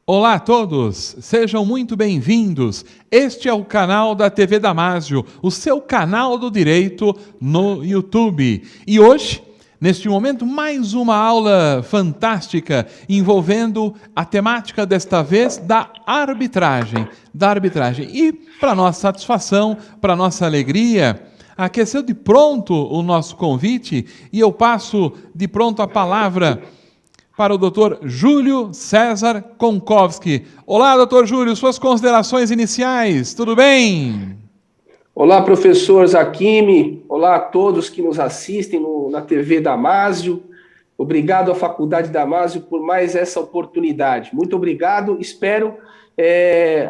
Olá a todos, sejam muito bem-vindos. Este é o canal da TV Damásio, o seu canal do direito no YouTube. E hoje, neste momento, mais uma aula fantástica envolvendo a temática desta vez da arbitragem. E, para nossa satisfação, para nossa alegria, aqueceu de pronto o nosso convite e eu passo de pronto a palavra para o Dr. Júlio César Konkowski. Olá, Dr. Júlio, suas considerações iniciais, tudo bem? Olá, professor Zaquimi. Olá a todos que nos assistem na TV Damásio. Obrigado à Faculdade Damásio por mais essa oportunidade. Muito obrigado. Espero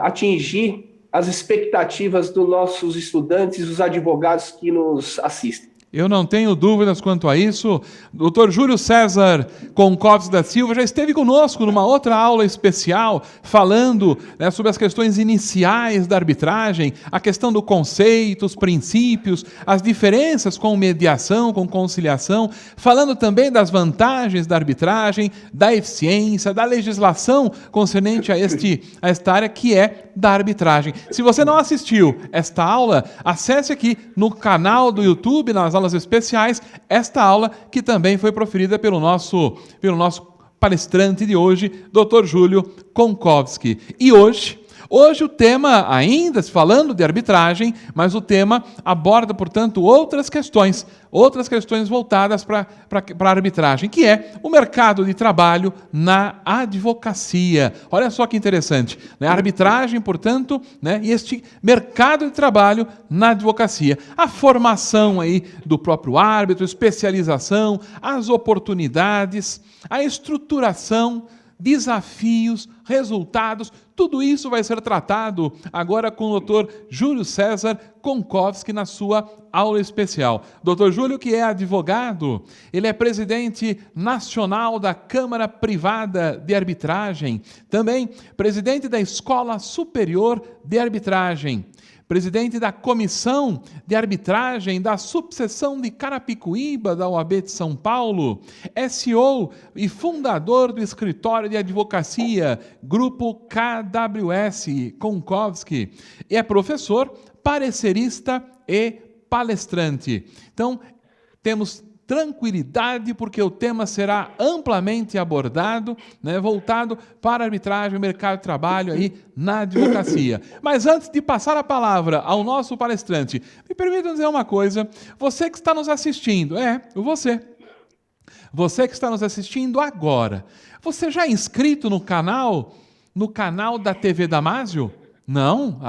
atingir as expectativas dos nossos estudantes, os advogados que nos assistem. Eu não tenho dúvidas quanto a isso. Dr. Júlio César Konkowski da Silva já esteve conosco numa outra aula especial, falando sobre as questões iniciais da arbitragem, a questão do conceito, os princípios, as diferenças com mediação, com conciliação, falando também das vantagens da arbitragem, da eficiência, da legislação concernente a esta área que é da arbitragem. Se você não assistiu esta aula, acesse aqui no canal do YouTube, nas aulas especiais, esta aula que também foi proferida pelo nosso palestrante de hoje, Dr. Júlio Konkowski. E hoje o tema, ainda falando de arbitragem, mas o tema aborda, portanto, outras questões voltadas para a arbitragem, que é o mercado de trabalho na advocacia. Olha só que interessante, né? A arbitragem, portanto, né? E este mercado de trabalho na advocacia. A formação aí do próprio árbitro, especialização, as oportunidades, a estruturação, desafios, resultados, tudo isso vai ser tratado agora com o Dr. Júlio César Konkowski na sua aula especial. Dr. Júlio, que é advogado, ele é presidente nacional da Câmara Privada de Arbitragem, também presidente da Escola Superior de Arbitragem, presidente da Comissão de Arbitragem da Subseção de Carapicuíba da OAB de São Paulo, SEO e fundador do Escritório de Advocacia, Grupo KWS Konkowski, e é professor, parecerista e palestrante. Então, temos tranquilidade, porque o tema será amplamente abordado, né, voltado para a arbitragem, o mercado de trabalho aí na advocacia. Mas antes de passar a palavra ao nosso palestrante, me permita dizer uma coisa. Você que está nos assistindo, você que está nos assistindo agora, você já é inscrito no canal da TV Damásio? Não?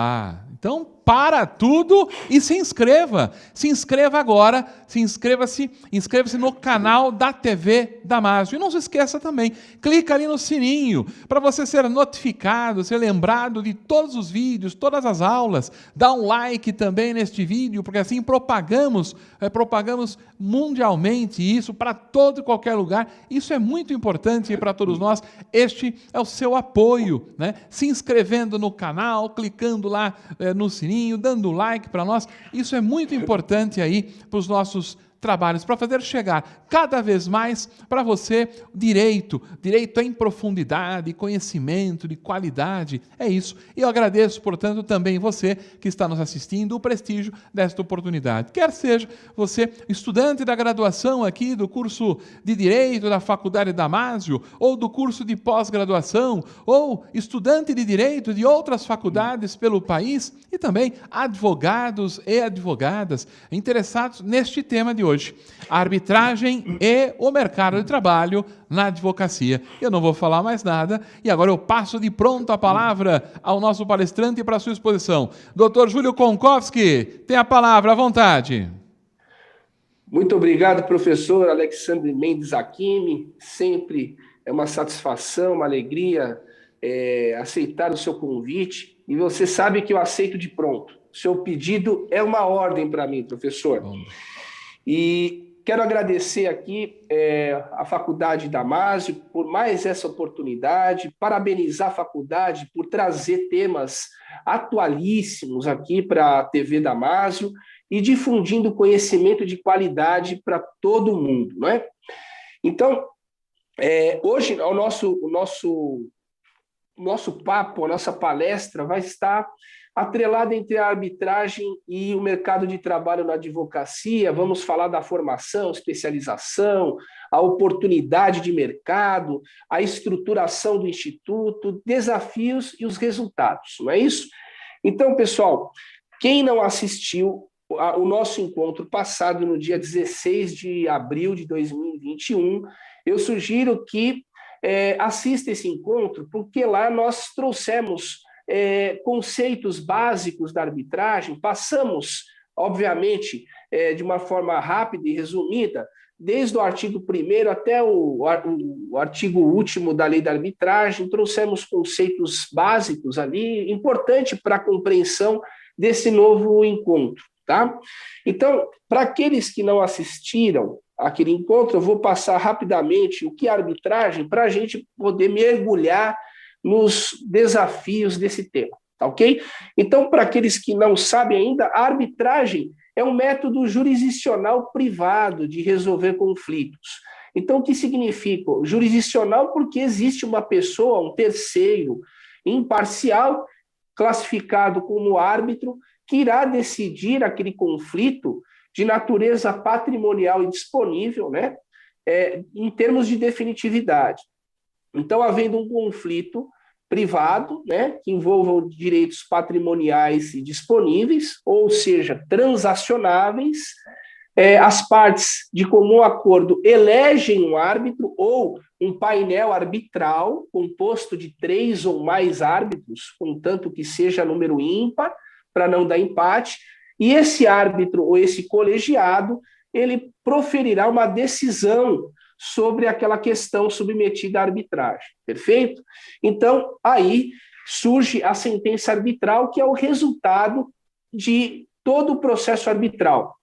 Então para tudo e se inscreva. Se inscreva agora, inscreva-se no canal da TV Damásio. E não se esqueça também, clica ali no sininho para você ser notificado, ser lembrado de todos os vídeos, todas as aulas. Dá um like também neste vídeo, porque assim propagamos mundialmente isso para todo e qualquer lugar. Isso é muito importante para todos nós. Este é o seu apoio, né? Se inscrevendo no canal, clicando lá no sininho, dando like para nós, isso é muito importante aí para os nossos trabalhos, para fazer chegar cada vez mais para você direito em profundidade, conhecimento, de qualidade, é isso. E eu agradeço, portanto, também você que está nos assistindo, o prestígio desta oportunidade. Quer seja você estudante da graduação aqui do curso de Direito da Faculdade Damásio, ou do curso de pós-graduação, ou estudante de Direito de outras faculdades pelo país, e também advogados e advogadas interessados neste tema de hoje. A arbitragem e o mercado de trabalho na advocacia. Eu não vou falar mais nada e agora eu passo de pronto a palavra ao nosso palestrante para a sua exposição. Dr. Júlio Konkowski, tem a palavra, à vontade. Muito obrigado, professor Alexandre Mendes Zaquimi. Sempre é uma satisfação, uma alegria aceitar o seu convite. E você sabe que eu aceito de pronto. Seu pedido é uma ordem para mim, professor. Bom. E quero agradecer aqui à Faculdade Damásio por mais essa oportunidade, parabenizar a faculdade por trazer temas atualíssimos aqui para a TV Damásio e difundindo conhecimento de qualidade para todo mundo, não é? Então, hoje o nosso nosso papo, a nossa palestra vai estar atrelada entre a arbitragem e o mercado de trabalho na advocacia. Vamos falar da formação, especialização, a oportunidade de mercado, a estruturação do instituto, desafios e os resultados, não é isso? Então, pessoal, quem não assistiu o nosso encontro passado, no dia 16 de abril de 2021, eu sugiro que assista esse encontro, porque lá nós trouxemos conceitos básicos da arbitragem, passamos, obviamente, de uma forma rápida e resumida, desde o artigo 1º até o artigo último da lei da arbitragem, trouxemos conceitos básicos ali, importante para a compreensão desse novo encontro, tá? Então, para aqueles que não assistiram àquele encontro, eu vou passar rapidamente o que é arbitragem para a gente poder mergulhar nos desafios desse tema, tá ok? Então, para aqueles que não sabem ainda, a arbitragem é um método jurisdicional privado de resolver conflitos. Então, o que significa? Jurisdicional porque existe uma pessoa, um terceiro, imparcial, classificado como árbitro, que irá decidir aquele conflito de natureza patrimonial e disponível, né, em termos de definitividade. Então, havendo um conflito privado, né, que envolva direitos patrimoniais e disponíveis, ou seja, transacionáveis, as partes, de comum acordo, elegem um árbitro ou um painel arbitral composto de 3 ou mais árbitros, contanto que seja número ímpar, para não dar empate, e esse árbitro ou esse colegiado, ele proferirá uma decisão sobre aquela questão submetida à arbitragem, perfeito? Então, aí surge a sentença arbitral, que é o resultado de todo o processo arbitral.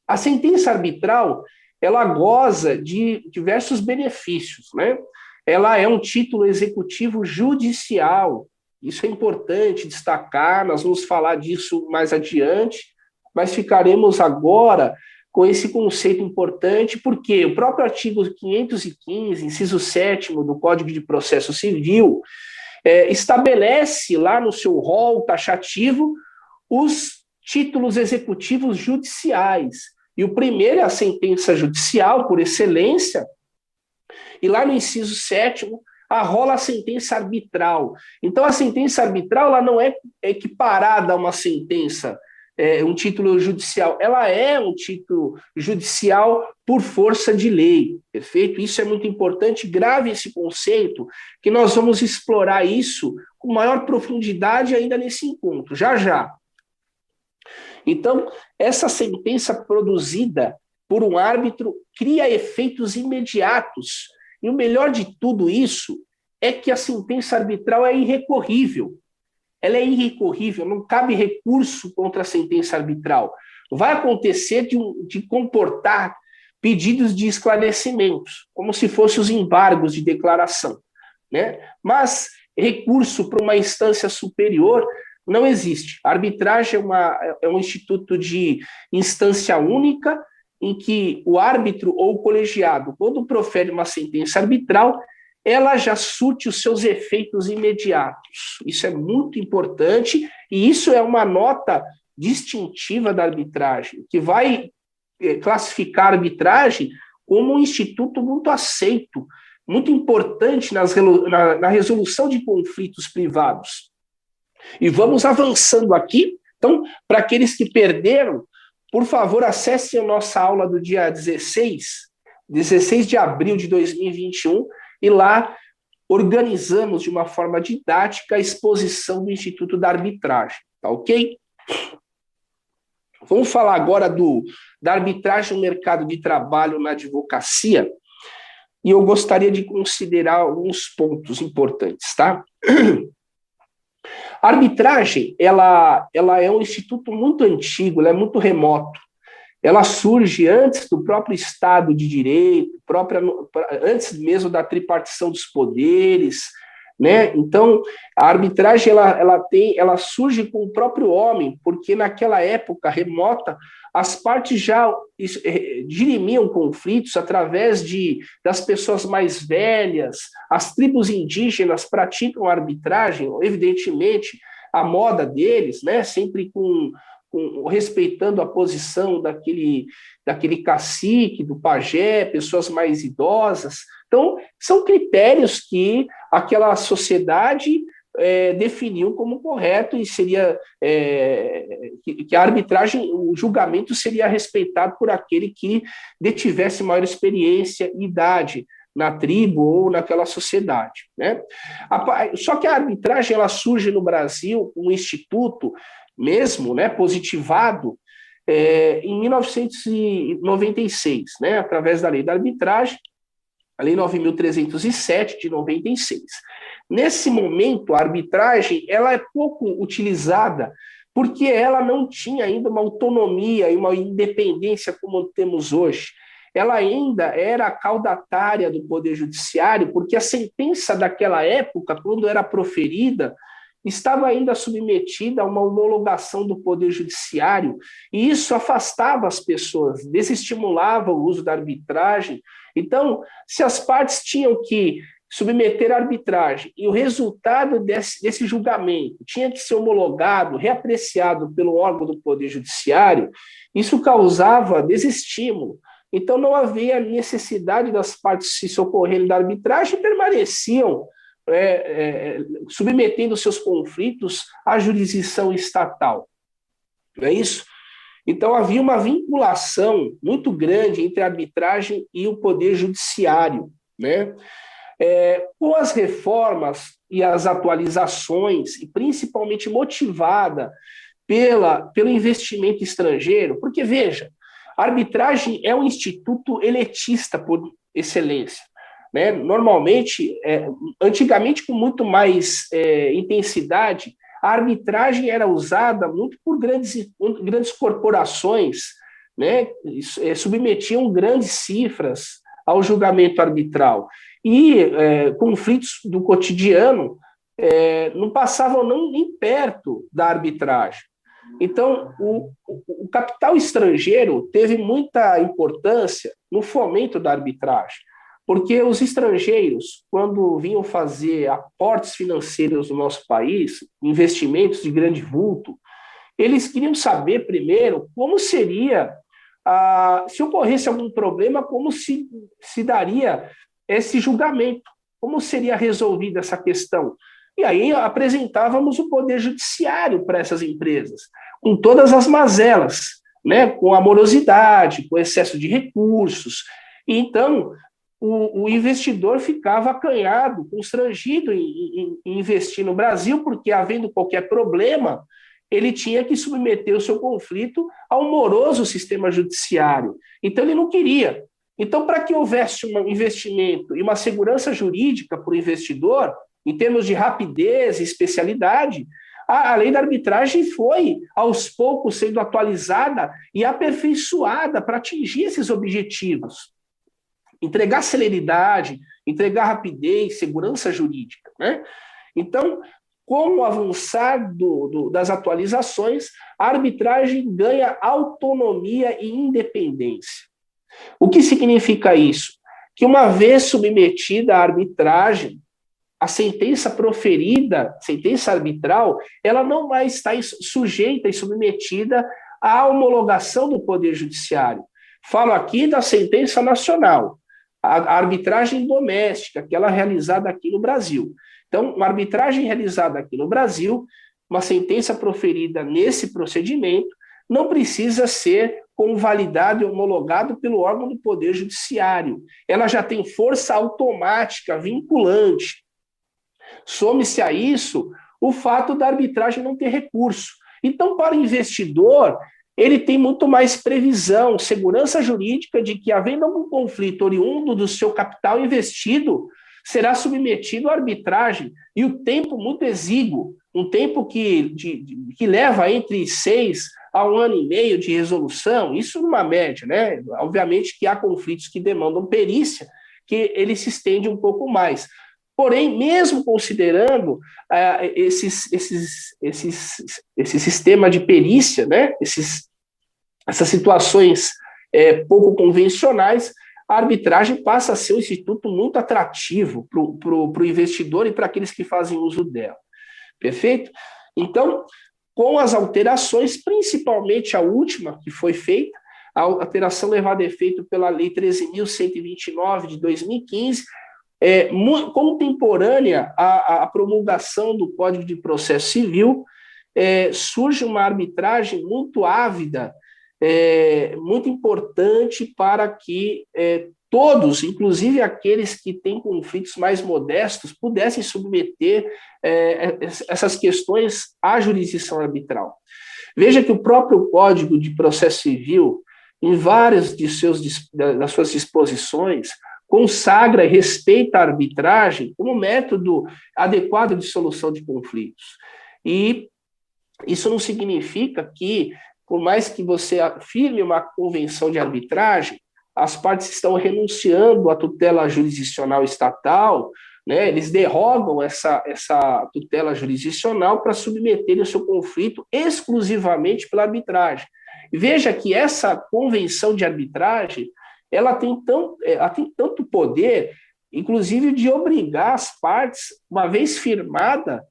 A sentença arbitral, ela goza de diversos benefícios, né? Ela é um título executivo judicial, isso é importante destacar, nós vamos falar disso mais adiante, mas ficaremos agora com esse conceito importante, porque o próprio artigo 515, inciso 7º do Código de Processo Civil, estabelece lá no seu rol taxativo os títulos executivos judiciais. E o primeiro é a sentença judicial, por excelência, e lá no inciso 7º, arrola a sentença arbitral. Então, a sentença arbitral ela não é equiparada a uma sentença, um título judicial. Ela é um título judicial por força de lei, perfeito? Isso é muito importante, grave esse conceito, que nós vamos explorar isso com maior profundidade ainda nesse encontro, já já. Então, essa sentença produzida por um árbitro cria efeitos imediatos. E o melhor de tudo isso é que a sentença arbitral é irrecorrível. Ela é irrecorrível, não cabe recurso contra a sentença arbitral. Vai acontecer de comportar pedidos de esclarecimentos, como se fossem os embargos de declaração, né? Mas recurso para uma instância superior não existe. A arbitragem é um instituto de instância única, em que o árbitro ou o colegiado, quando profere uma sentença arbitral, ela já surte os seus efeitos imediatos. Isso é muito importante e isso é uma nota distintiva da arbitragem, que vai classificar a arbitragem como um instituto muito aceito, muito importante na resolução de conflitos privados. E vamos avançando aqui. Então, para aqueles que perderam, por favor, acessem a nossa aula do dia 16 de abril de 2021, e lá organizamos de uma forma didática a exposição do Instituto da Arbitragem, tá ok? Vamos falar agora da arbitragem no mercado de trabalho na advocacia, e eu gostaria de considerar alguns pontos importantes, tá? A arbitragem, ela é um instituto muito antigo, ela é muito remoto. Ela surge antes do próprio Estado de Direito, antes mesmo da tripartição dos poderes, né? Então, a arbitragem ela surge com o próprio homem, porque naquela época remota as partes já dirimiam conflitos através das pessoas mais velhas. As tribos indígenas praticam a arbitragem, evidentemente, a moda deles, né? Sempre respeitando a posição daquele cacique, do pajé, pessoas mais idosas. Então, são critérios que aquela sociedade definiu como correto e seria que a arbitragem, o julgamento seria respeitado por aquele que detivesse maior experiência e idade na tribo ou naquela sociedade, né? Só que a arbitragem ela surge no Brasil, um instituto mesmo, né, positivado em 1996, né, através da lei da arbitragem, a lei 9.307 de 96. Nesse momento, a arbitragem ela é pouco utilizada porque ela não tinha ainda uma autonomia e uma independência como temos hoje. Ela ainda era caudatária do Poder Judiciário, porque a sentença daquela época, quando era proferida, estava ainda submetida a uma homologação do Poder Judiciário, e isso afastava as pessoas, desestimulava o uso da arbitragem. Então, se as partes tinham que submeter a arbitragem e o resultado desse julgamento tinha que ser homologado, reapreciado pelo órgão do Poder Judiciário, isso causava desestímulo. Então, não havia necessidade das partes se socorrerem da arbitragem e permaneciam submetendo seus conflitos à jurisdição estatal. Não é isso? Então, havia uma vinculação muito grande entre a arbitragem e o Poder Judiciário, né? Com as reformas e as atualizações, e principalmente motivada pelo investimento estrangeiro, porque, veja, a arbitragem é um instituto elitista por excelência, né? Normalmente, antigamente com muito mais intensidade, a arbitragem era usada muito por grandes corporações, né? Submetiam grandes cifras ao julgamento arbitral. E conflitos do cotidiano não passavam nem perto da arbitragem. Então, o capital estrangeiro teve muita importância no fomento da arbitragem, porque os estrangeiros, quando vinham fazer aportes financeiros no nosso país, investimentos de grande vulto, eles queriam saber primeiro como seria, se ocorresse algum problema, como se daria esse julgamento, como seria resolvida essa questão. E aí apresentávamos o Poder Judiciário para essas empresas, com todas as mazelas, né? Com a morosidade, com excesso de recursos. E então, o investidor ficava acanhado, constrangido em investir no Brasil, porque, havendo qualquer problema, ele tinha que submeter o seu conflito ao moroso sistema judiciário. Então, ele não queria. Então, para que houvesse um investimento e uma segurança jurídica para o investidor, em termos de rapidez e especialidade, a lei da arbitragem foi, aos poucos, sendo atualizada e aperfeiçoada para atingir esses objetivos. Entregar celeridade, entregar rapidez, segurança jurídica, né? Então, com o avançar das atualizações, a arbitragem ganha autonomia e independência. O que significa isso? Que uma vez submetida à arbitragem, a sentença proferida, sentença arbitral, ela não vai estar sujeita e submetida à homologação do Poder Judiciário. Falo aqui da sentença nacional, a arbitragem doméstica, aquela realizada aqui no Brasil. Então, uma arbitragem realizada aqui no Brasil, uma sentença proferida nesse procedimento, não precisa ser convalidado e homologado pelo órgão do Poder Judiciário. Ela já tem força automática, vinculante. Some-se a isso o fato da arbitragem não ter recurso. Então, para o investidor, ele tem muito mais previsão, segurança jurídica de que, havendo algum conflito oriundo do seu capital investido, será submetido à arbitragem, e o tempo muito exíguo, um tempo que leva entre 6 a 1 ano e meio de resolução, isso numa média, né? Obviamente que há conflitos que demandam perícia, que ele se estende um pouco mais. Porém, mesmo considerando esse sistema de perícia, né, essas situações pouco convencionais, a arbitragem passa a ser um instituto muito atrativo para o investidor e para aqueles que fazem uso dela. Perfeito? Então, com as alterações, principalmente a última que foi feita, a alteração levada a efeito pela Lei 13.129 de 2015, contemporânea à promulgação do Código de Processo Civil, surge uma arbitragem muito ávida, muito importante para que todos, inclusive aqueles que têm conflitos mais modestos, pudessem submeter essas questões à jurisdição arbitral. Veja que o próprio Código de Processo Civil, em várias das suas disposições, consagra e respeita a arbitragem como método adequado de solução de conflitos. E isso não significa que, por mais que você firme uma convenção de arbitragem, as partes estão renunciando à tutela jurisdicional estatal, né? Eles derrogam essa tutela jurisdicional para submeterem o seu conflito exclusivamente pela arbitragem. Veja que essa convenção de arbitragem ela tem tanto poder, inclusive, de obrigar as partes, uma vez firmada,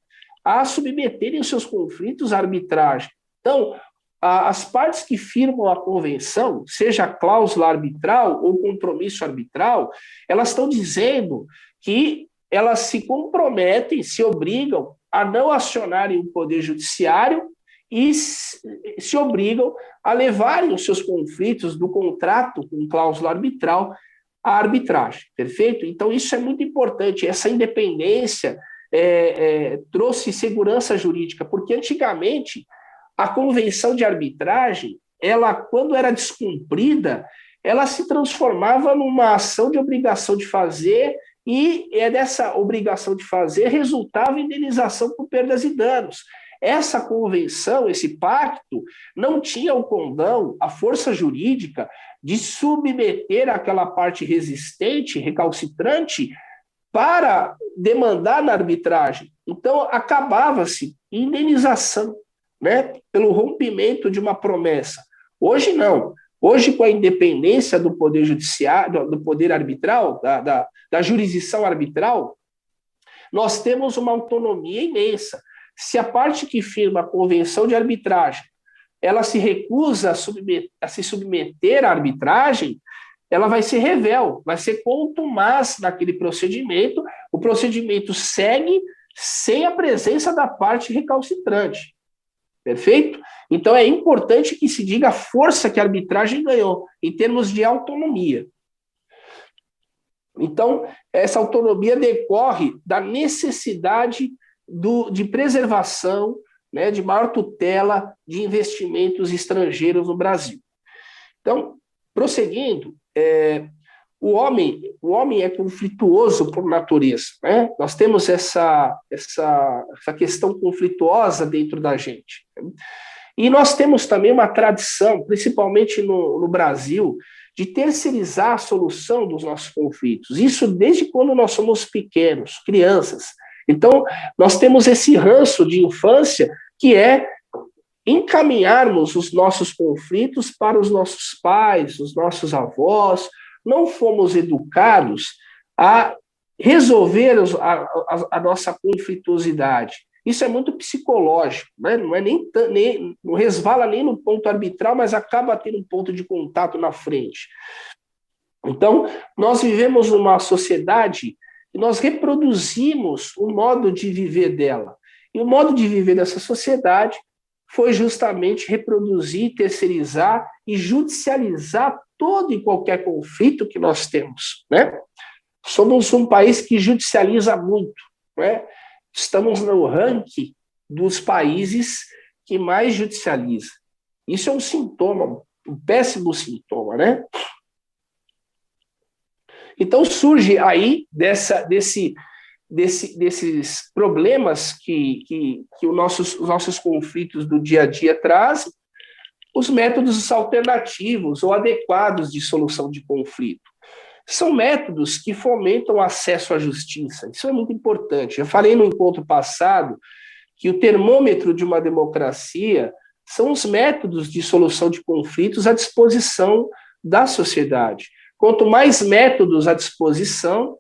a submeterem os seus conflitos à arbitragem. Então, as partes que firmam a convenção, seja cláusula arbitral ou compromisso arbitral, elas estão dizendo que elas se comprometem, se obrigam a não acionarem o Poder Judiciário e se obrigam a levarem os seus conflitos do contrato com cláusula arbitral à arbitragem, perfeito? Então, isso é muito importante. Essa independência trouxe segurança jurídica, porque antigamente a convenção de arbitragem, ela, quando era descumprida, ela se transformava numa ação de obrigação de fazer e dessa obrigação de fazer resultava indenização por perdas e danos. Essa convenção, esse pacto, não tinha o condão, a força jurídica de submeter aquela parte resistente, recalcitrante, para demandar na arbitragem. Então, acabava-se indenização, né, pelo rompimento de uma promessa. Hoje, não. Hoje, com a independência do Poder Judiciário, do Poder Arbitral, da jurisdição arbitral, nós temos uma autonomia imensa. Se a parte que firma a convenção de arbitragem ela se recusa a se submeter à arbitragem, ela vai ser revel, vai ser contumaz naquele procedimento, o procedimento segue sem a presença da parte recalcitrante. Perfeito? Então é importante que se diga a força que a arbitragem ganhou em termos de autonomia. Então, essa autonomia decorre da necessidade de preservação, né, de maior tutela de investimentos estrangeiros no Brasil. Então, prosseguindo, o homem é conflituoso por natureza, né? Nós temos essa questão conflituosa dentro da gente. E nós temos também uma tradição, principalmente no Brasil, de terceirizar a solução dos nossos conflitos. Isso desde quando nós somos pequenos, crianças. Então, nós temos esse ranço de infância que é encaminharmos os nossos conflitos para os nossos pais, os nossos avós. Não fomos educados a resolver a nossa conflituosidade. Isso é muito psicológico, né? Não resvala nem no ponto arbitral, mas acaba tendo um ponto de contato na frente. Então, nós vivemos numa sociedade e nós reproduzimos o modo de viver dela. E o modo de viver dessa sociedade foi justamente reproduzir, terceirizar e judicializar todo e qualquer conflito que nós temos, né? Somos um país que judicializa muito, né? Estamos no ranking dos países que mais judicializa. Isso é um sintoma, um péssimo sintoma, né? Então surge aí desses problemas que os nossos conflitos do dia a dia trazem, os métodos alternativos ou adequados de solução de conflito. São métodos que fomentam o acesso à justiça. Isso é muito importante. Eu falei no encontro passado que o termômetro de uma democracia são os métodos de solução de conflitos à disposição da sociedade. Quanto mais métodos à disposição,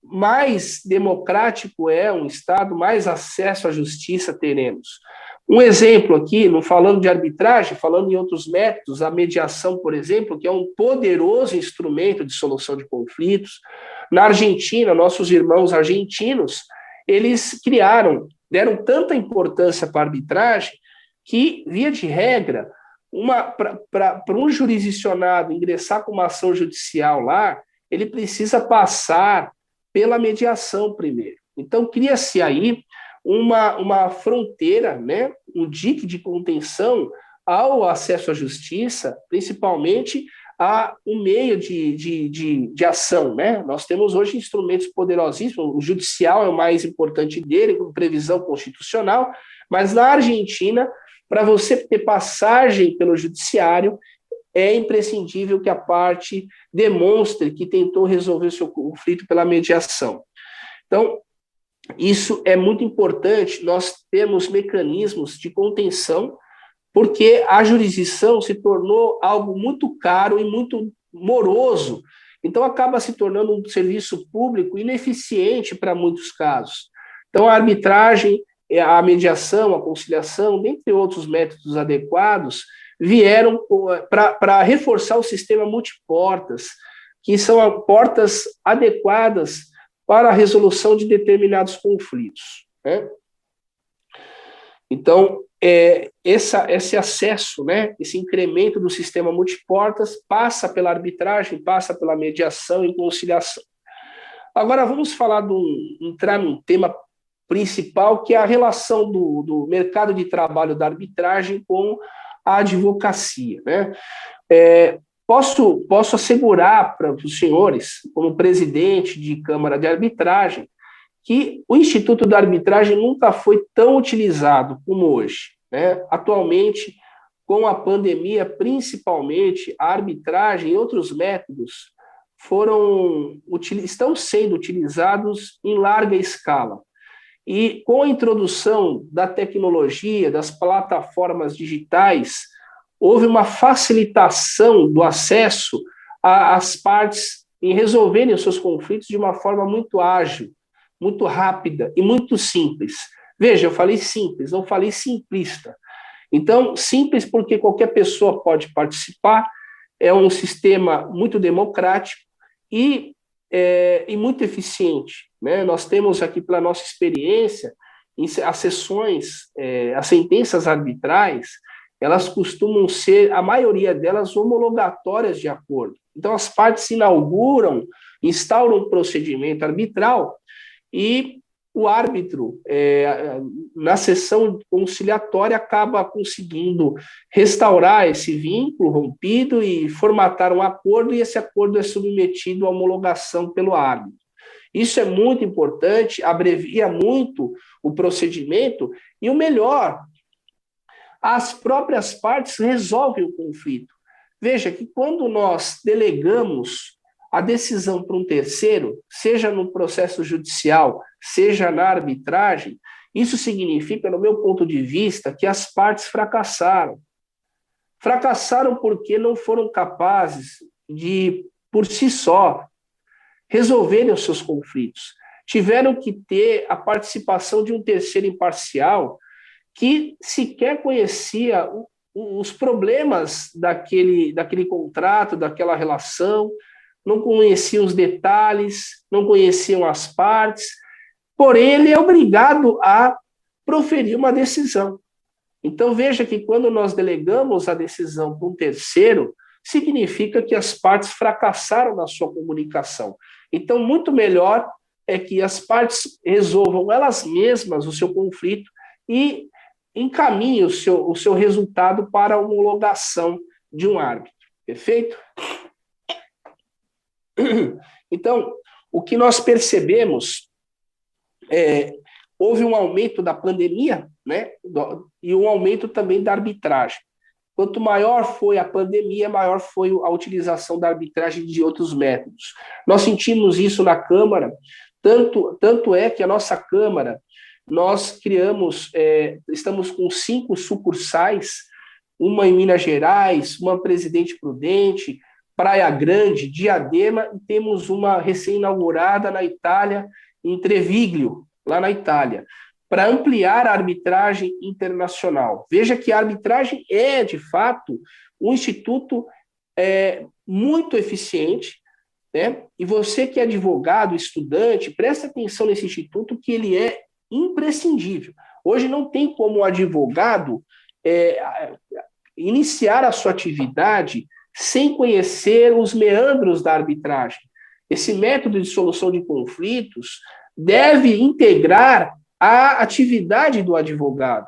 mais democrático é um Estado, mais acesso à justiça teremos. Um exemplo aqui, não falando de arbitragem, falando em outros métodos, a mediação, por exemplo, que é um poderoso instrumento de solução de conflitos. Na Argentina, nossos irmãos argentinos, eles deram tanta importância para a arbitragem que, via de regra, para um jurisdicionado ingressar com uma ação judicial lá, ele precisa passar pela mediação primeiro. Então, cria-se aí uma fronteira, né, um dique de contenção ao acesso à justiça, principalmente a um meio de ação. Né? Nós temos hoje instrumentos poderosíssimos, o judicial é o mais importante dele, com previsão constitucional, mas na Argentina, para você ter passagem pelo judiciário, é imprescindível que a parte demonstre que tentou resolver o seu conflito pela mediação. Então, isso é muito importante, nós temos mecanismos de contenção, porque a jurisdição se tornou algo muito caro e muito moroso, então acaba se tornando um serviço público ineficiente para muitos casos. Então, a arbitragem, a mediação, a conciliação, dentre outros métodos adequados, vieram para reforçar o sistema multiportas, que são portas adequadas para a resolução de determinados conflitos. Né? Então, esse acesso, né, esse incremento do sistema multiportas passa pela arbitragem, passa pela mediação e conciliação. Agora, vamos falar entrar num tema principal, que é a relação do mercado de trabalho da arbitragem com a advocacia. Né? Posso assegurar para os senhores, como presidente de Câmara de Arbitragem, que o Instituto da Arbitragem nunca foi tão utilizado como hoje. Né? Atualmente, com a pandemia, principalmente, a arbitragem e outros métodos estão sendo utilizados em larga escala. E com a introdução da tecnologia, das plataformas digitais, houve uma facilitação do acesso às partes em resolverem os seus conflitos de uma forma muito ágil, muito rápida e muito simples. Veja, eu falei simples, não falei simplista. Então, simples porque qualquer pessoa pode participar, é um sistema muito democrático e muito eficiente. Né? Nós temos aqui, pela nossa experiência, as sessões, as sentenças arbitrais, elas costumam ser, a maioria delas, homologatórias de acordo. Então, as partes inauguram, instauram um procedimento arbitral e o árbitro, na sessão conciliatória, acaba conseguindo restaurar esse vínculo rompido e formatar um acordo, e esse acordo é submetido à homologação pelo árbitro. Isso é muito importante, abrevia muito o procedimento, e o melhor, as próprias partes resolvem o conflito. Veja que quando nós delegamos a decisão para um terceiro, seja no processo judicial, seja na arbitragem, isso significa, no meu ponto de vista, que as partes fracassaram. Fracassaram porque não foram capazes de, por si só, resolverem os seus conflitos. Tiveram que ter a participação de um terceiro imparcial que sequer conhecia os problemas daquele contrato, daquela relação, não conheciam os detalhes, não conheciam as partes, porém ele é obrigado a proferir uma decisão. Então veja que quando nós delegamos a decisão para um terceiro, significa que as partes fracassaram na sua comunicação. Então muito melhor é que as partes resolvam elas mesmas o seu conflito e encaminhem o seu resultado para a homologação de um árbitro. Perfeito? Então, o que nós percebemos houve um aumento da pandemia, né, e um aumento também da arbitragem. quanto maior foi a pandemia, maior foi a utilização da arbitragem de outros métodos. Nós sentimos isso na Câmara, tanto é que a nossa Câmara, nós criamos, estamos com 5 sucursais, uma em Minas Gerais, uma Presidente Prudente, Praia Grande, Diadema, e temos uma recém-inaugurada na Itália, em Treviglio, lá na Itália, para ampliar a arbitragem internacional. Veja que a arbitragem é, de fato, um instituto muito eficiente, né? E você que é advogado, estudante, presta atenção nesse instituto, que ele é imprescindível. Hoje não tem como o advogado iniciar a sua atividade sem conhecer os meandros da arbitragem. Esse método de solução de conflitos deve integrar a atividade do advogado.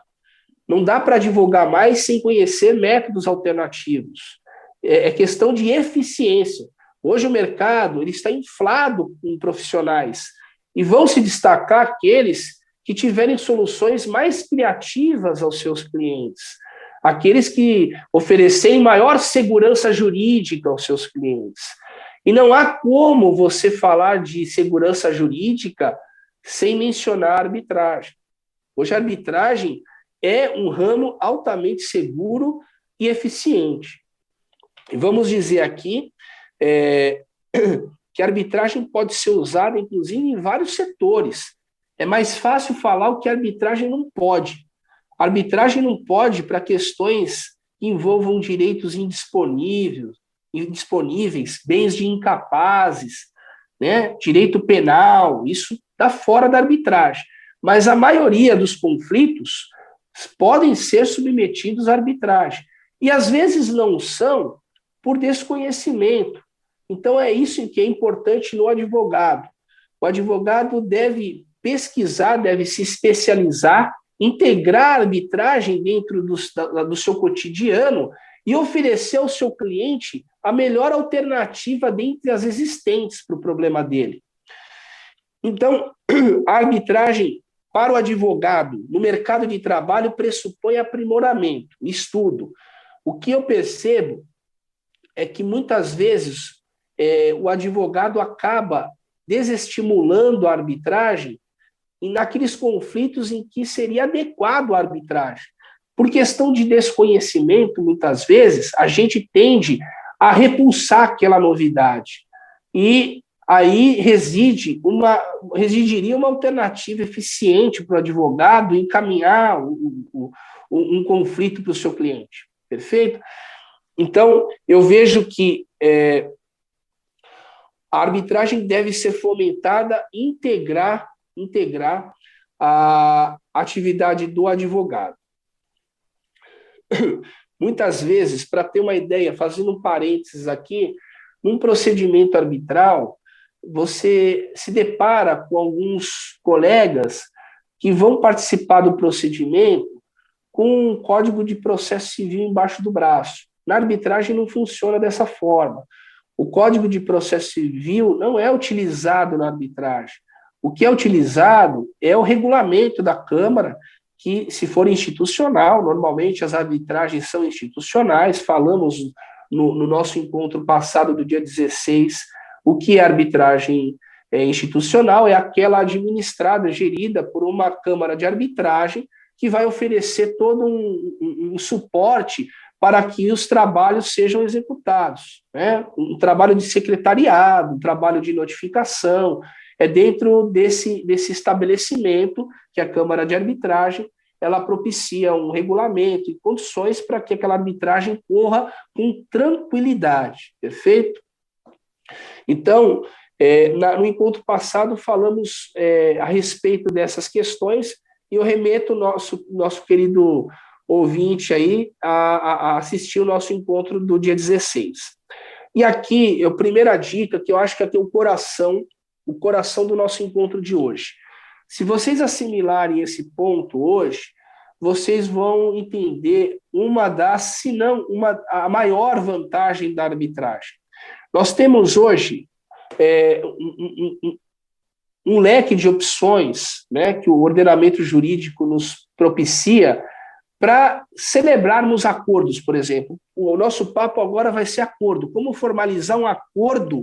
Não dá para advogar mais sem conhecer métodos alternativos. É questão de eficiência. Hoje o mercado ele está inflado com profissionais e vão se destacar aqueles que tiverem soluções mais criativas aos seus clientes, aqueles que oferecerem maior segurança jurídica aos seus clientes. E não há como você falar de segurança jurídica sem mencionar a arbitragem. Hoje a arbitragem é um ramo altamente seguro e eficiente. E vamos dizer aqui que a arbitragem pode ser usada, inclusive, em vários setores. É mais fácil falar o que a arbitragem não pode. A arbitragem não pode para questões que envolvam direitos indisponíveis, bens de incapazes, né? Direito penal, isso está fora da arbitragem. Mas a maioria dos conflitos podem ser submetidos à arbitragem. E às vezes não são por desconhecimento. Então é isso que é importante no advogado. O advogado deve pesquisar, deve se especializar, integrar a arbitragem dentro do seu cotidiano e oferecer ao seu cliente a melhor alternativa dentre as existentes para o problema dele. Então, a arbitragem para o advogado no mercado de trabalho pressupõe aprimoramento, estudo. O que eu percebo é que muitas vezes o advogado acaba desestimulando a arbitragem naqueles conflitos em que seria adequado a arbitragem. Por questão de desconhecimento, muitas vezes, a gente tende a repulsar aquela novidade. E aí residiria uma alternativa eficiente para o advogado encaminhar um conflito para o seu cliente. Perfeito? Então, eu vejo que a arbitragem deve ser fomentada e integrar a atividade do advogado. Muitas vezes, para ter uma ideia, fazendo um parênteses aqui, num procedimento arbitral, você se depara com alguns colegas que vão participar do procedimento com um código de processo civil embaixo do braço. Na arbitragem não funciona dessa forma. O código de processo civil não é utilizado na arbitragem. O que é utilizado é o regulamento da Câmara, que, se for institucional, normalmente as arbitragens são institucionais, falamos no nosso encontro passado do dia 16, o que é arbitragem institucional, é aquela administrada, gerida por uma Câmara de Arbitragem, que vai oferecer todo um suporte para que os trabalhos sejam executados, né? Um trabalho de secretariado, um trabalho de notificação, é dentro desse estabelecimento que a Câmara de Arbitragem ela propicia um regulamento e condições para que aquela arbitragem corra com tranquilidade, perfeito? Então, no encontro passado falamos a respeito dessas questões e eu remeto o nosso querido ouvinte aí a assistir o nosso encontro do dia 16. E aqui, a primeira dica, que eu acho que é ter o coração do nosso encontro de hoje. Se vocês assimilarem esse ponto hoje, vocês vão entender se não a maior vantagem da arbitragem. Nós temos hoje um leque de opções, né, que o ordenamento jurídico nos propicia para celebrarmos acordos, por exemplo. O nosso papo agora vai ser acordo. Como formalizar um acordo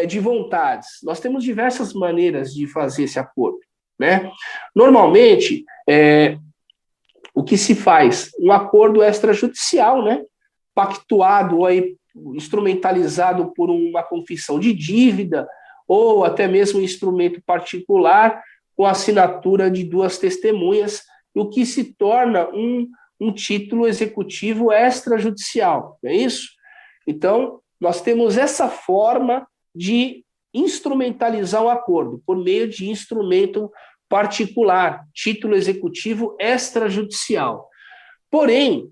de vontades? Nós temos diversas maneiras de fazer esse acordo, né? Normalmente, o que se faz? Um acordo extrajudicial, né? Pactuado ou aí, instrumentalizado por uma confissão de dívida ou até mesmo um instrumento particular com assinatura de duas testemunhas, o que se torna um título executivo extrajudicial, não é isso? Então, nós temos essa forma de instrumentalizar o acordo, por meio de instrumento particular, título executivo extrajudicial. Porém,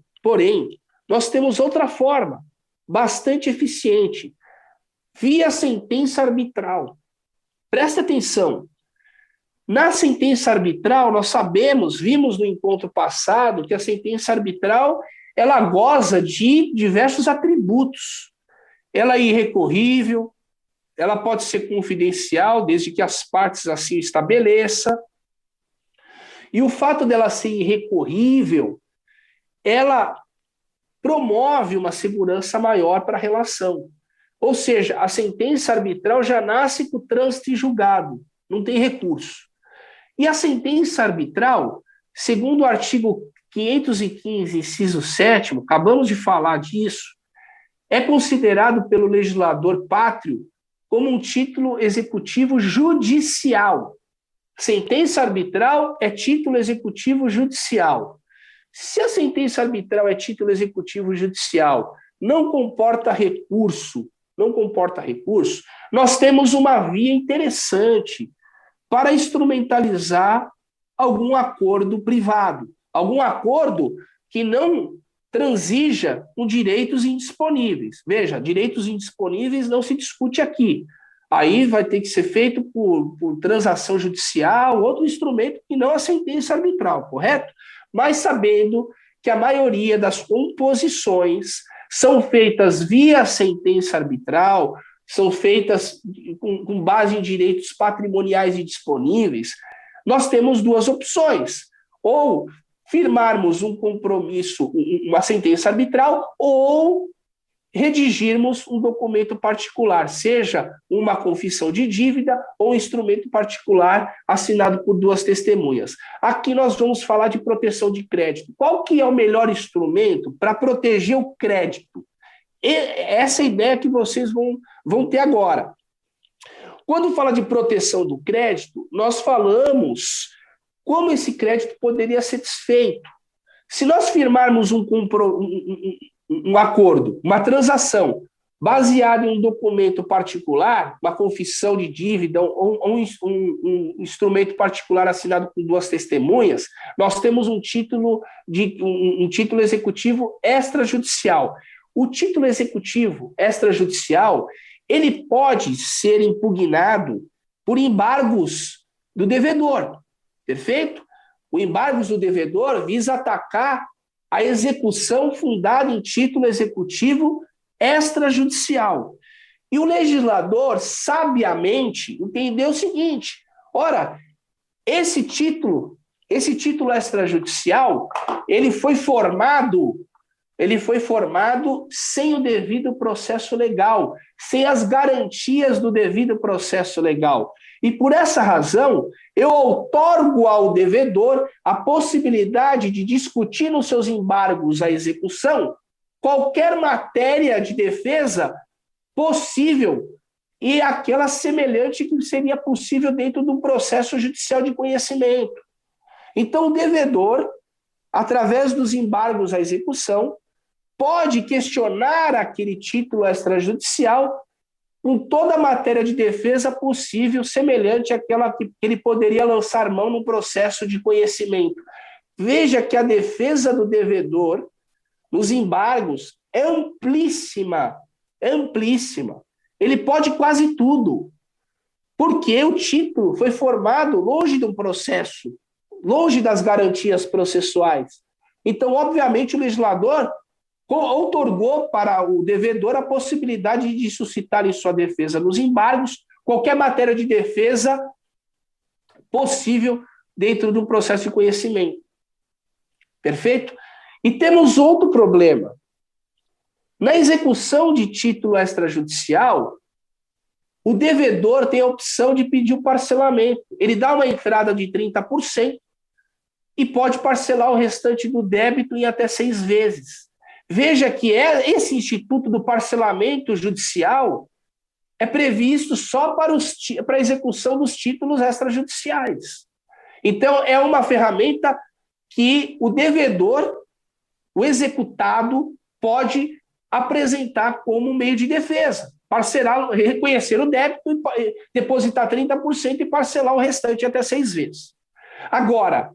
nós temos outra forma, bastante eficiente, via sentença arbitral. Presta atenção. Na sentença arbitral, nós vimos no encontro passado, que a sentença arbitral ela goza de diversos atributos. Ela é irrecorrível, ela pode ser confidencial, desde que as partes assim estabeleçam. E o fato dela ser irrecorrível, ela promove uma segurança maior para a relação. Ou seja, a sentença arbitral já nasce com o trânsito em julgado, não tem recurso. E a sentença arbitral, segundo o artigo 515, inciso 7º, acabamos de falar disso, é considerado pelo legislador pátrio como um título executivo judicial. Sentença arbitral é título executivo judicial. Se a sentença arbitral é título executivo judicial, não comporta recurso, nós temos uma via interessante para instrumentalizar algum acordo privado, algum acordo que não transija com direitos indisponíveis. Veja, direitos indisponíveis não se discute aqui. Aí vai ter que ser feito por transação judicial, outro instrumento que não a sentença arbitral, correto? Mas sabendo que a maioria das composições são feitas via sentença arbitral, são feitas com base em direitos patrimoniais e disponíveis, nós temos duas opções. Ou firmarmos um compromisso, uma sentença arbitral, ou redigirmos um documento particular, seja uma confissão de dívida ou um instrumento particular assinado por duas testemunhas. Aqui nós vamos falar de proteção de crédito. Qual que é o melhor instrumento para proteger o crédito? Essa é a ideia que vocês vão ter agora. Quando fala de proteção do crédito, nós falamos como esse crédito poderia ser desfeito. Se nós firmarmos um acordo, uma transação, baseada em um documento particular, uma confissão de dívida ou um instrumento particular assinado por duas testemunhas, nós temos um título executivo extrajudicial. O título executivo extrajudicial, ele pode ser impugnado por embargos do devedor, perfeito? O embargos do devedor visa atacar a execução fundada em título executivo extrajudicial. E o legislador, sabiamente, entendeu o seguinte: ora, esse título extrajudicial, ele foi formado sem o devido processo legal, sem as garantias do devido processo legal. E por essa razão, eu outorgo ao devedor a possibilidade de discutir nos seus embargos à execução qualquer matéria de defesa possível e aquela semelhante que seria possível dentro de um processo judicial de conhecimento. Então, o devedor, através dos embargos à execução, pode questionar aquele título extrajudicial com toda a matéria de defesa possível, semelhante àquela que ele poderia lançar mão no processo de conhecimento. Veja que a defesa do devedor nos embargos é amplíssima. Ele pode quase tudo, porque o título foi formado longe de um processo, longe das garantias processuais. Então, obviamente, o legislador outorgou para o devedor a possibilidade de suscitar em sua defesa nos embargos qualquer matéria de defesa possível dentro do processo de conhecimento. Perfeito? E temos outro problema. Na execução de título extrajudicial, o devedor tem a opção de pedir o parcelamento. Ele dá uma entrada de 30% e pode parcelar o restante do débito em até 6 vezes. Veja que esse instituto do parcelamento judicial é previsto só para a execução dos títulos extrajudiciais. Então, é uma ferramenta que o devedor, o executado, pode apresentar como meio de defesa. Parcelar, reconhecer o débito, depositar 30% e parcelar o restante até 6 vezes. Agora,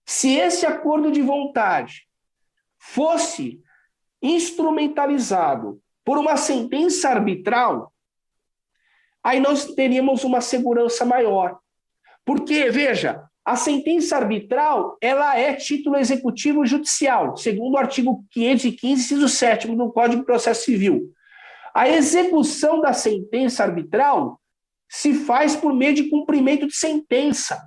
se esse acordo de vontade fosse instrumentalizado por uma sentença arbitral, aí nós teríamos uma segurança maior. Porque, veja, a sentença arbitral, ela é título executivo judicial, segundo o artigo 515, inciso 7º do Código de Processo Civil. A execução da sentença arbitral se faz por meio de cumprimento de sentença.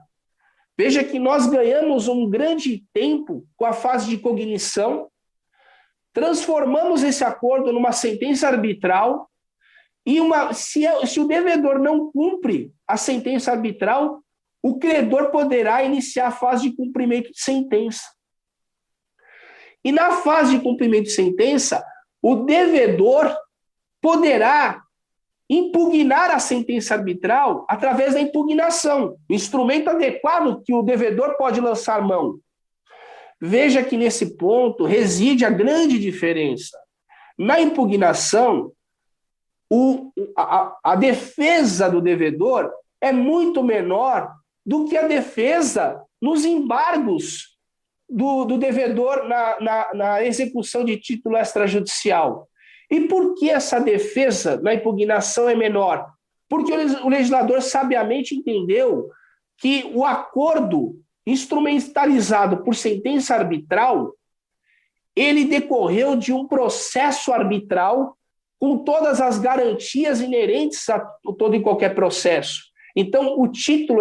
Veja que nós ganhamos um grande tempo com a fase de cognição, transformamos esse acordo numa sentença arbitral e se o devedor não cumpre a sentença arbitral, o credor poderá iniciar a fase de cumprimento de sentença. E na fase de cumprimento de sentença, o devedor poderá impugnar a sentença arbitral através da impugnação, o instrumento adequado que o devedor pode lançar mão. Veja que nesse ponto reside a grande diferença. Na impugnação, a defesa do devedor é muito menor do que a defesa nos embargos do devedor na execução de título extrajudicial. E por que essa defesa na impugnação é menor? Porque o legislador sabiamente entendeu que o acordo instrumentalizado por sentença arbitral, ele decorreu de um processo arbitral com todas as garantias inerentes a todo e qualquer processo. Então, o título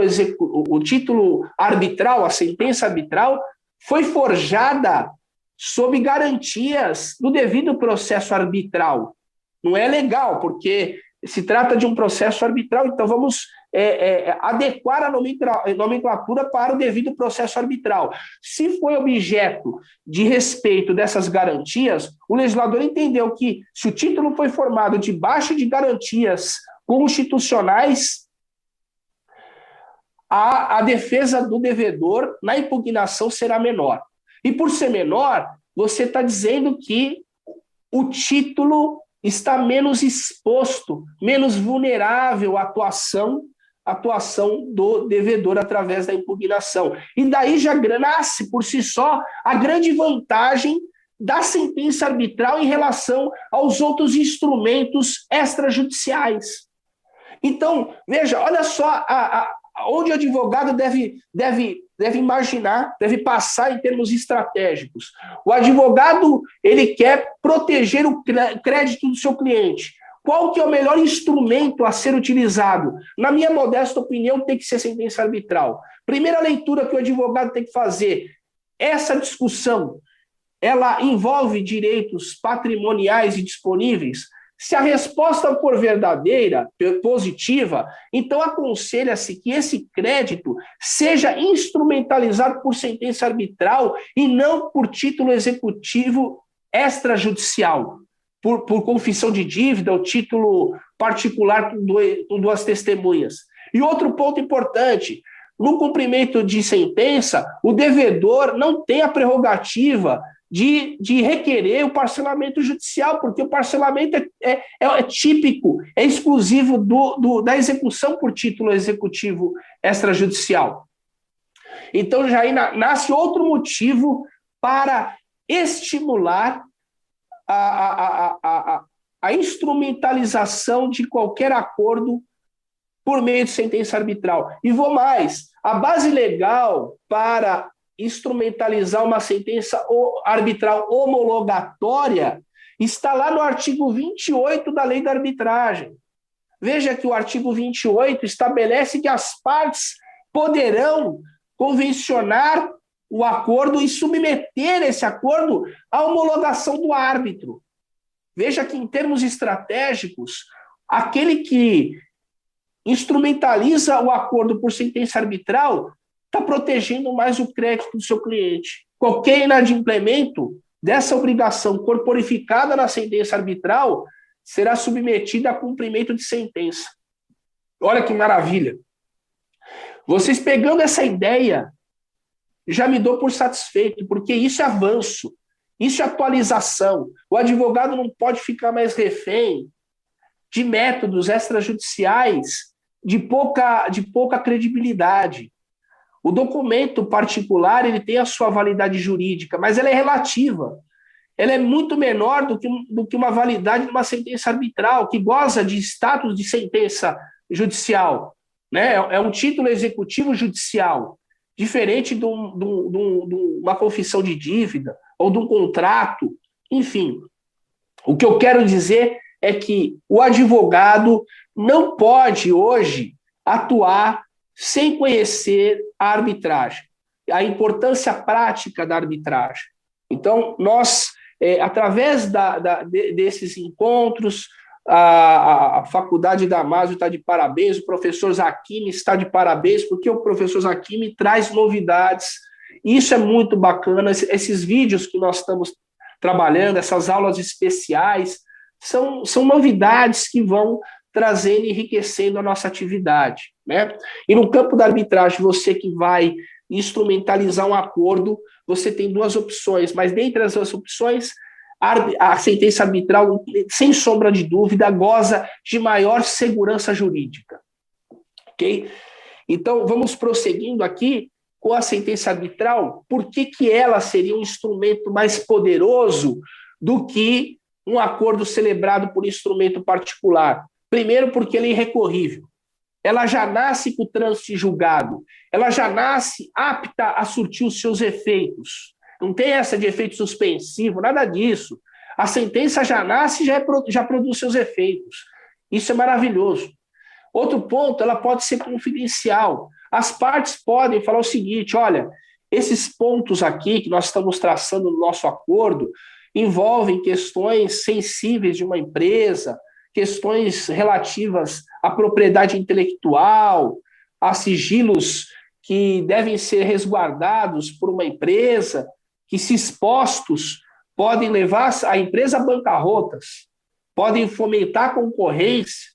arbitral, a sentença arbitral, foi forjada sob garantias do devido processo arbitral. Não é legal, porque se trata de um processo arbitral, então vamos adequar a nomenclatura para o devido processo arbitral. Se foi objeto de respeito dessas garantias, o legislador entendeu que, se o título foi formado debaixo de garantias constitucionais, a defesa do devedor na impugnação será menor. E por ser menor, você está dizendo que o título está menos exposto, menos vulnerável à atuação do devedor através da impugnação. E daí já nasce por si só a grande vantagem da sentença arbitral em relação aos outros instrumentos extrajudiciais. Então, veja, olha só onde o advogado deve imaginar, deve passar em termos estratégicos. O advogado, ele quer proteger o crédito do seu cliente. Qual que é o melhor instrumento a ser utilizado? Na minha modesta opinião, tem que ser sentença arbitral. Primeira leitura que o advogado tem que fazer, essa discussão, ela envolve direitos patrimoniais e disponíveis? Se a resposta for verdadeira, positiva, então aconselha-se que esse crédito seja instrumentalizado por sentença arbitral e não por título executivo extrajudicial, por confissão de dívida ou título particular com duas testemunhas. E outro ponto importante, no cumprimento de sentença, o devedor não tem a prerrogativa de requerer o parcelamento judicial, porque o parcelamento é típico, é exclusivo da execução por título executivo extrajudicial. Então, já aí nasce outro motivo para estimular a instrumentalização de qualquer acordo por meio de sentença arbitral. E vou mais, a base legal para instrumentalizar uma sentença arbitral homologatória está lá no artigo 28 da Lei da Arbitragem. Veja que o artigo 28 estabelece que as partes poderão convencionar o acordo e submeter esse acordo à homologação do árbitro. Veja que, em termos estratégicos, aquele que instrumentaliza o acordo por sentença arbitral está protegendo mais o crédito do seu cliente. Qualquer inadimplemento dessa obrigação corporificada na sentença arbitral será submetida a cumprimento de sentença. Olha que maravilha. Vocês pegando essa ideia, já me dou por satisfeito, porque isso é avanço, isso é atualização. O advogado não pode ficar mais refém de métodos extrajudiciais de pouca credibilidade. O documento particular ele tem a sua validade jurídica, mas ela é relativa. Ela é muito menor do que uma validade de uma sentença arbitral, que goza de status de sentença judicial. Né? É um título executivo judicial, diferente de uma confissão de dívida ou de um contrato. Enfim, o que eu quero dizer é que o advogado não pode hoje atuar sem conhecer a arbitragem, a importância prática da arbitragem. Então, nós, através desses encontros, a Faculdade Damásio está de parabéns, o professor Zacchini está de parabéns, porque o professor Zacchini traz novidades. Isso é muito bacana. Esses vídeos que nós estamos trabalhando, essas aulas especiais, são novidades que vão trazendo e enriquecendo a nossa atividade. Né? E no campo da arbitragem, você que vai instrumentalizar um acordo, você tem duas opções, mas dentre as duas opções, a sentença arbitral, sem sombra de dúvida, goza de maior segurança jurídica. Ok? Então, vamos prosseguindo aqui com a sentença arbitral. Por que ela seria um instrumento mais poderoso do que um acordo celebrado por instrumento particular? Primeiro, porque ele é irrecorrível. Ela já nasce com o trânsito julgado. Ela já nasce apta a surtir os seus efeitos. Não tem essa de efeito suspensivo, nada disso. A sentença já nasce e já produz seus efeitos. Isso é maravilhoso. Outro ponto, ela pode ser confidencial. As partes podem falar o seguinte, olha, esses pontos aqui que nós estamos traçando no nosso acordo envolvem questões sensíveis de uma empresa, questões relativas à propriedade intelectual, a sigilos que devem ser resguardados por uma empresa, que, se expostos, podem levar a empresa a bancarrotas, podem fomentar concorrência,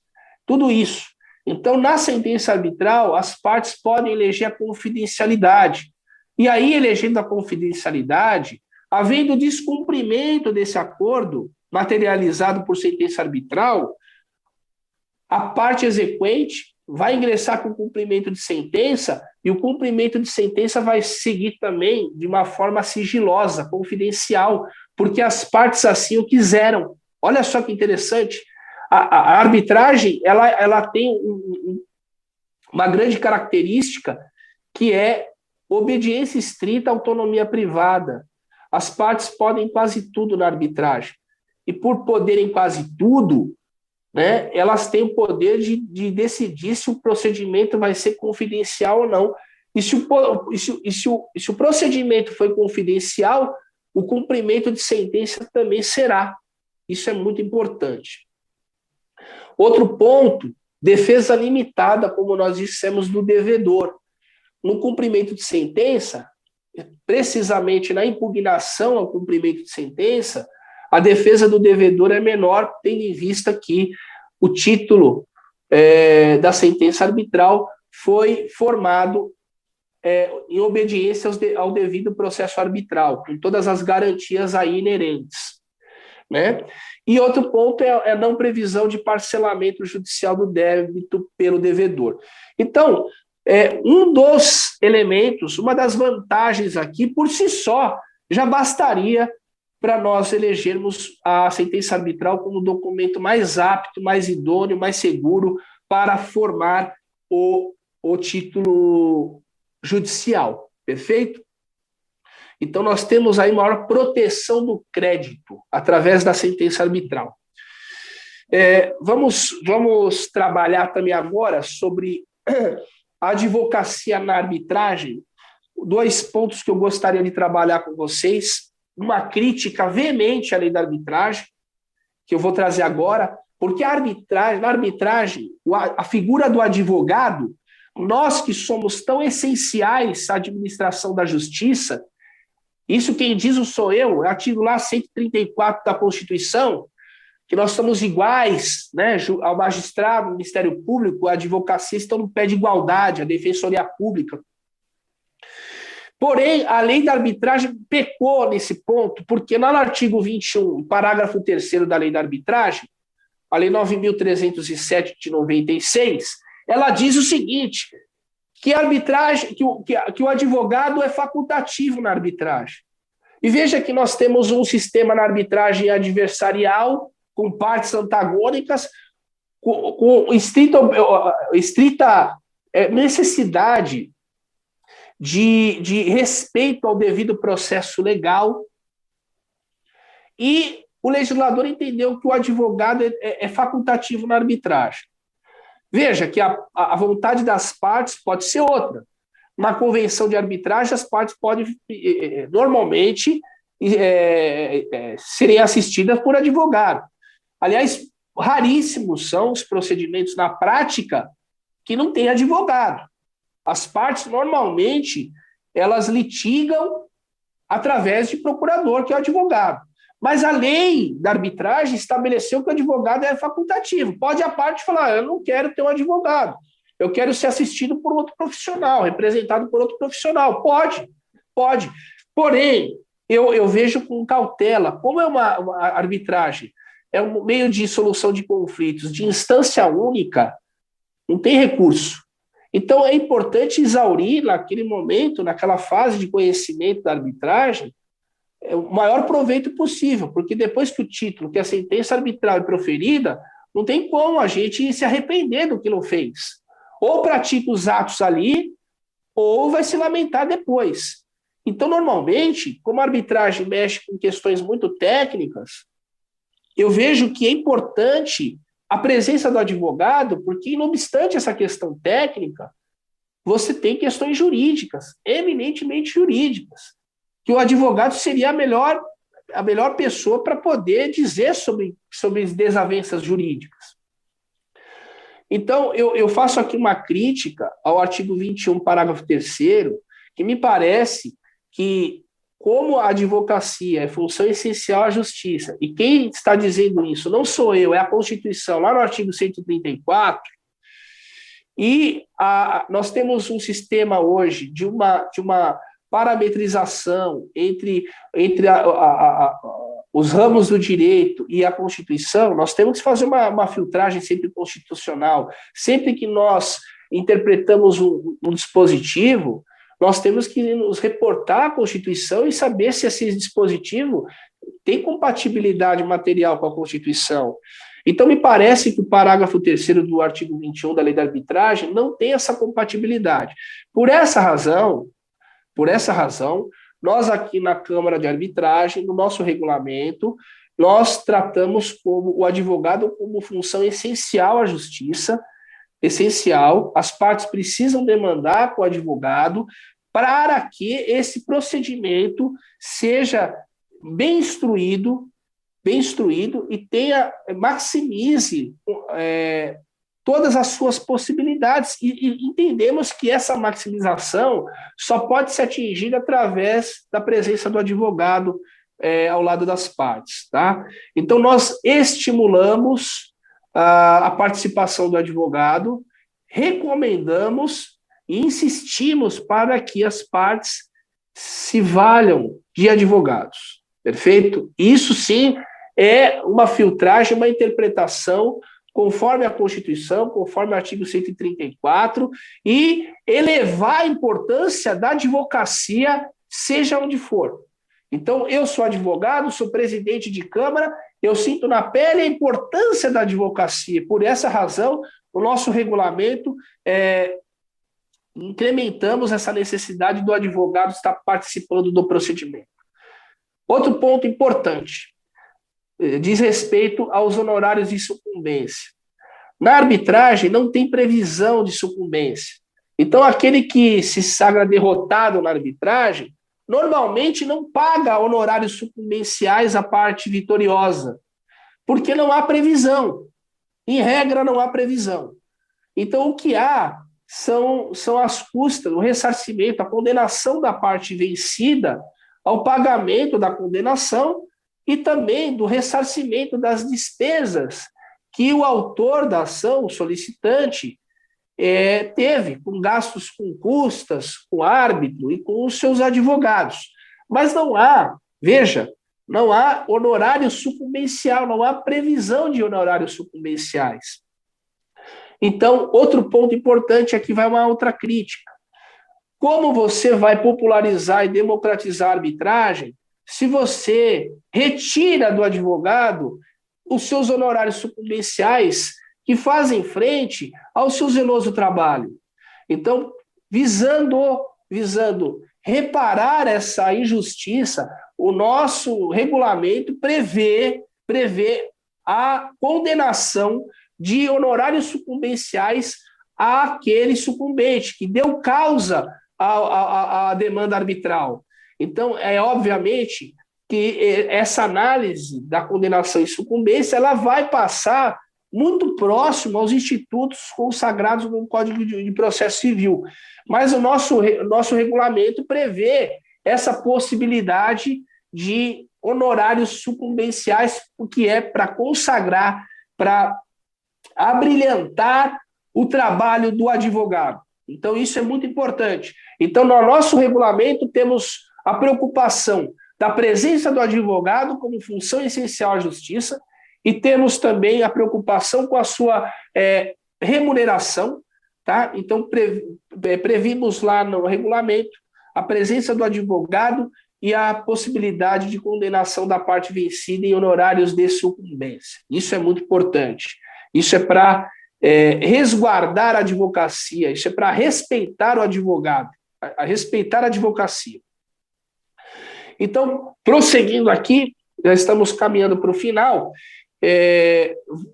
tudo isso. Então, na sentença arbitral, as partes podem eleger a confidencialidade. E aí, elegendo a confidencialidade, havendo descumprimento desse acordo materializado por sentença arbitral, a parte exequente vai ingressar com o cumprimento de sentença e o cumprimento de sentença vai seguir também de uma forma sigilosa, confidencial, porque as partes assim o quiseram. Olha só que interessante. A arbitragem ela tem uma grande característica que é obediência estrita à autonomia privada. As partes podem quase tudo na arbitragem. E por poderem quase tudo, né, elas têm o poder de decidir se o procedimento vai ser confidencial ou não. E se o procedimento foi confidencial, o cumprimento de sentença também será. Isso é muito importante. Outro ponto, defesa limitada, como nós dissemos, do devedor. No cumprimento de sentença, precisamente na impugnação ao cumprimento de sentença, a defesa do devedor é menor, tendo em vista que o título da sentença arbitral foi formado em obediência ao devido processo arbitral, com todas as garantias aí inerentes. Né? E outro ponto é a não previsão de parcelamento judicial do débito pelo devedor. Então, um dos elementos, uma das vantagens aqui, por si só, já bastaria para nós elegermos a sentença arbitral como o documento mais apto, mais idôneo, mais seguro para formar o título judicial. Perfeito? Então, nós temos aí maior proteção do crédito através da sentença arbitral. Vamos trabalhar também agora sobre a advocacia na arbitragem 2 pontos que eu gostaria de trabalhar com vocês. Uma crítica veemente à lei da arbitragem, que eu vou trazer agora, porque na arbitragem, a figura do advogado, nós que somos tão essenciais à administração da justiça, isso quem diz não sou eu, é artigo lá 134 da Constituição, que nós somos iguais, né, ao magistrado, ao Ministério Público, a advocacia estão no pé de igualdade, a Defensoria Pública. Porém, a lei da arbitragem pecou nesse ponto, porque lá no artigo 21, parágrafo 3º da lei da arbitragem, a lei 9.307 de 96, ela diz o seguinte, que a arbitragem, que o advogado é facultativo na arbitragem. E veja que nós temos um sistema na arbitragem adversarial, com partes antagônicas, com estrita necessidade de respeito ao devido processo legal, e o legislador entendeu que o advogado é facultativo na arbitragem. Veja que a vontade das partes pode ser outra. Na convenção de arbitragem, as partes podem, normalmente, serem assistidas por advogado. Aliás, raríssimos são os procedimentos na prática que não tem advogado. As partes, normalmente, elas litigam através de procurador, que é o advogado. Mas a lei da arbitragem estabeleceu que o advogado é facultativo. Pode a parte falar, eu não quero ter um advogado, eu quero ser assistido por outro profissional, representado por outro profissional. Pode. Porém, eu vejo com cautela, como é uma arbitragem, é um meio de solução de conflitos, de instância única, não tem recurso. Então, é importante exaurir, naquele momento, naquela fase de conhecimento da arbitragem, o maior proveito possível, porque depois que o título, que a sentença arbitral é proferida, não tem como a gente se arrepender do que não fez. Ou pratica os atos ali, ou vai se lamentar depois. Então, normalmente, como a arbitragem mexe com questões muito técnicas, eu vejo que é importante a presença do advogado, porque, não obstante essa questão técnica, você tem questões jurídicas, eminentemente jurídicas, que o advogado seria a melhor pessoa para poder dizer sobre as desavenças jurídicas. Então, eu faço aqui uma crítica ao artigo 21, parágrafo 3º, que me parece que, como a advocacia é função essencial à justiça, e quem está dizendo isso não sou eu, é a Constituição, lá no artigo 134, e nós temos um sistema hoje de uma parametrização entre os ramos do direito e a Constituição. Nós temos que fazer uma filtragem sempre constitucional. Sempre que nós interpretamos um dispositivo, nós temos que nos reportar à Constituição e saber se esse dispositivo tem compatibilidade material com a Constituição. Então, me parece que o parágrafo 3º do artigo 21 da Lei da Arbitragem não tem essa compatibilidade. Por essa razão, nós aqui na Câmara de Arbitragem, no nosso regulamento, nós tratamos como o advogado como função essencial à justiça, essencial, as partes precisam demandar com o advogado para que esse procedimento seja bem instruído e maximize todas as suas possibilidades, e entendemos que essa maximização só pode ser atingida através da presença do advogado ao lado das partes, tá? Então, nós estimulamos a participação do advogado, recomendamos e insistimos para que as partes se valham de advogados, perfeito? Isso, sim, é uma filtragem, uma interpretação conforme a Constituição, conforme o artigo 134, e elevar a importância da advocacia, seja onde for. Então, eu sou advogado, sou presidente de Câmara, eu sinto na pele a importância da advocacia. Por essa razão, o nosso regulamento, incrementamos essa necessidade do advogado estar participando do procedimento. Outro ponto importante diz respeito aos honorários de sucumbência. Na arbitragem, não tem previsão de sucumbência. Então, aquele que se sagra derrotado na arbitragem, normalmente não paga honorários sucumbenciais à parte vitoriosa, porque não há previsão. Em regra, não há previsão. Então, o que há são as custas, o ressarcimento, a condenação da parte vencida ao pagamento da condenação e também do ressarcimento das despesas que o autor da ação, o solicitante, teve, com gastos com custas, com árbitro e com os seus advogados. Mas não há, veja, não há honorário sucumbencial, não há previsão de honorários sucumbenciais. Então, outro ponto importante, aqui vai uma outra crítica. Como você vai popularizar e democratizar a arbitragem se você retira do advogado os seus honorários sucumbenciais que fazem frente ao seu zeloso trabalho? Então, visando reparar essa injustiça, o nosso regulamento prevê a condenação de honorários sucumbenciais àquele sucumbente que deu causa à demanda arbitral. Então, obviamente que essa análise da condenação e sucumbência ela vai passar muito próximo aos institutos consagrados no Código de Processo Civil. Mas o nosso regulamento prevê essa possibilidade de honorários sucumbenciais, o que é para consagrar, para abrilhantar o trabalho do advogado. Então, isso é muito importante. Então, no nosso regulamento, temos a preocupação da presença do advogado como função essencial à justiça e temos também a preocupação com a sua remuneração. Tá? Então, previmos lá no regulamento a presença do advogado e a possibilidade de condenação da parte vencida em honorários de sucumbência. Isso é muito importante. Isso é para resguardar a advocacia, isso é para respeitar o advogado, respeitar a advocacia. Então, prosseguindo aqui, já estamos caminhando para o final,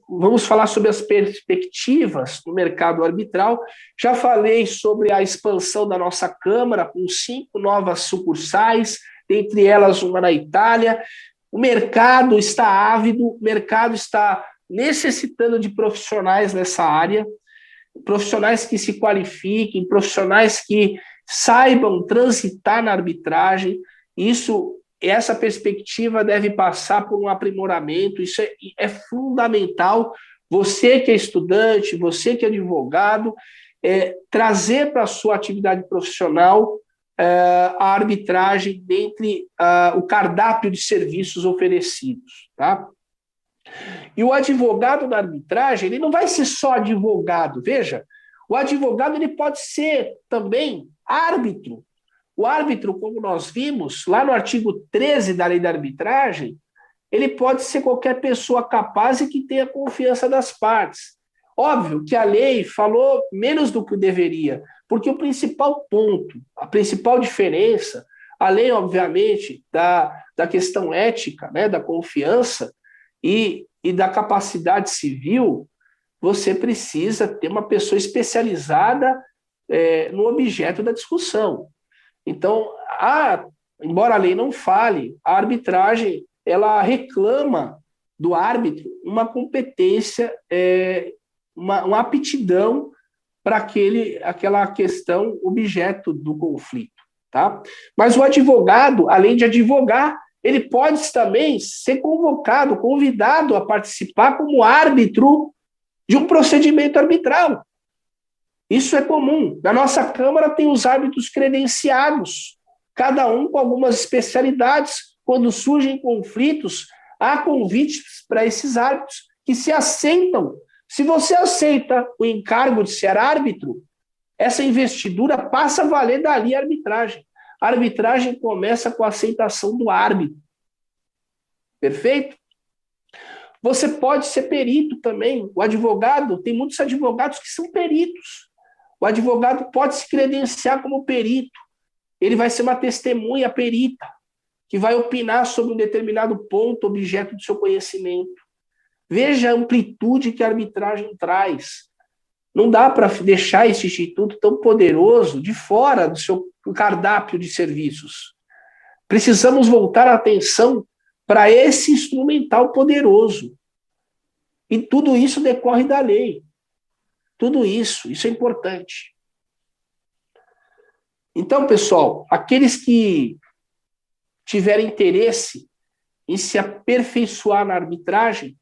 vamos falar sobre as perspectivas do mercado arbitral. Já falei sobre a expansão da nossa Câmara, com 5 novas sucursais, dentre elas uma na Itália. O mercado está ávido, o mercado está necessitando de profissionais nessa área, profissionais que se qualifiquem, profissionais que saibam transitar na arbitragem. Essa perspectiva deve passar por um aprimoramento, isso é fundamental. Você que é estudante, você que é advogado, trazer para a sua atividade profissional a arbitragem dentre o cardápio de serviços oferecidos. Tá? E o advogado da arbitragem, ele não vai ser só advogado, veja, o advogado ele pode ser também árbitro. O árbitro, como nós vimos, lá no artigo 13 da Lei da Arbitragem, ele pode ser qualquer pessoa capaz e que tenha confiança das partes. Óbvio que a lei falou menos do que deveria, porque o principal ponto, a principal diferença, além, obviamente, da questão ética, né, da confiança e da capacidade civil, você precisa ter uma pessoa especializada no objeto da discussão. Então, embora a lei não fale, a arbitragem ela reclama do árbitro uma competência, uma aptidão para aquela questão objeto do conflito. Tá? Mas o advogado, além de advogar, ele pode também ser convidado a participar como árbitro de um procedimento arbitral. Isso é comum. Na nossa Câmara tem os árbitros credenciados, cada um com algumas especialidades. Quando surgem conflitos, há convites para esses árbitros que se assentam. Se você aceita o encargo de ser árbitro, essa investidura passa a valer dali a arbitragem. A arbitragem começa com a aceitação do árbitro. Perfeito? Você pode ser perito também. O advogado, tem muitos advogados que são peritos. O advogado pode se credenciar como perito. Ele vai ser uma testemunha perita, que vai opinar sobre um determinado ponto, objeto do seu conhecimento. Veja a amplitude que a arbitragem traz. Não dá para deixar esse instituto tão poderoso de fora do seu cardápio de serviços. Precisamos voltar a atenção para esse instrumental poderoso. E tudo isso decorre da lei. Tudo isso é importante. Então, pessoal, aqueles que tiverem interesse em se aperfeiçoar na arbitragem,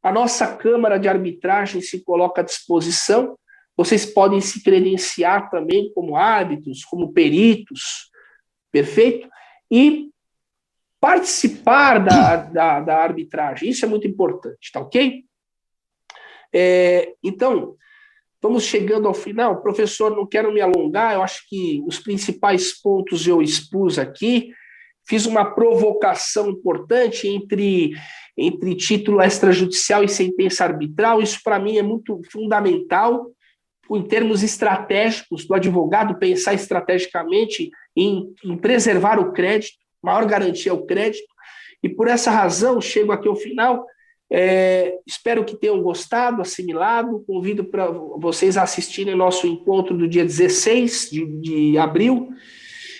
a nossa Câmara de Arbitragem se coloca à disposição. Vocês podem se credenciar também como árbitros, como peritos, perfeito? E participar da arbitragem. Isso é muito importante, tá ok? Então, vamos chegando ao final. Professor, não quero me alongar, eu acho que os principais pontos eu expus aqui. Fiz uma provocação importante entre título extrajudicial e sentença arbitral. Isso, para mim, é muito fundamental, em termos estratégicos, do advogado pensar estrategicamente em preservar o crédito, maior garantia é o crédito. E, por essa razão, chego aqui ao final. Espero que tenham gostado, assimilado. Convido para vocês a assistirem nosso encontro do dia 16 de abril.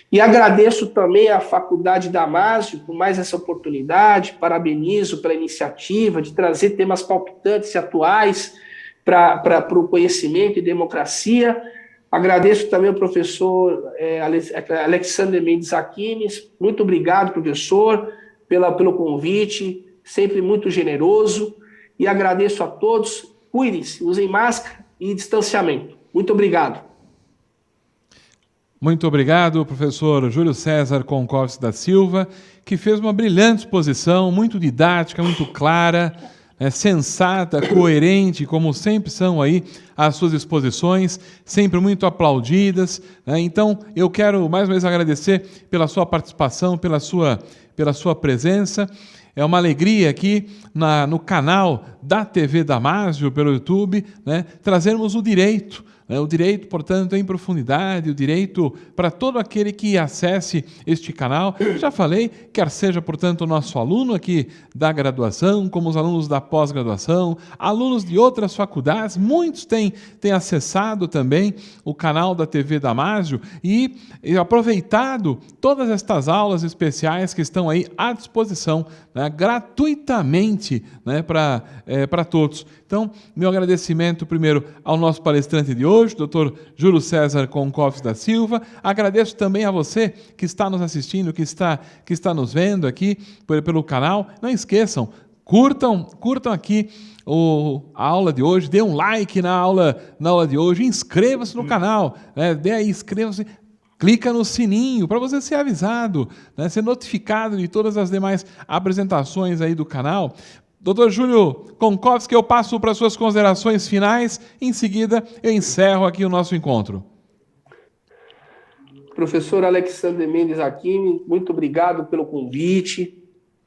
E agradeço também à Faculdade Damásio por mais essa oportunidade, parabenizo pela iniciativa de trazer temas palpitantes e atuais para o conhecimento e democracia. Agradeço também ao professor Alexandre Mendes Aquiles. Muito obrigado, professor, pelo convite, sempre muito generoso. E agradeço a todos. Cuidem-se, usem máscara e distanciamento. Muito obrigado. Muito obrigado, professor Júlio César Concovos da Silva, que fez uma brilhante exposição, muito didática, muito clara, sensata, coerente, como sempre são aí as suas exposições, sempre muito aplaudidas. Então, eu quero mais uma vez agradecer pela sua participação, pela sua presença. É uma alegria aqui no canal da TV Damásio, pelo YouTube, trazermos o direito, portanto, em profundidade, o direito para todo aquele que acesse este canal. Já falei, quer seja, portanto, o nosso aluno aqui da graduação, como os alunos da pós-graduação, alunos de outras faculdades, muitos têm acessado também o canal da TV Damásio e aproveitado todas estas aulas especiais que estão aí à disposição, gratuitamente, para todos. Então, meu agradecimento primeiro ao nosso palestrante de hoje, Dr. Júlio César Concovos da Silva. Agradeço também a você que está nos assistindo, que está nos vendo aqui pelo canal. Não esqueçam, curtam aqui a aula de hoje, dê um like na aula de hoje, inscreva-se no canal, inscreva-se. Clica no sininho para você ser avisado, ser notificado de todas as demais apresentações aí do canal. Dr. Júlio Concovos, que eu passo para suas considerações finais, em seguida eu encerro aqui o nosso encontro. Professor Alexandre Mendes Aquiles, muito obrigado pelo convite,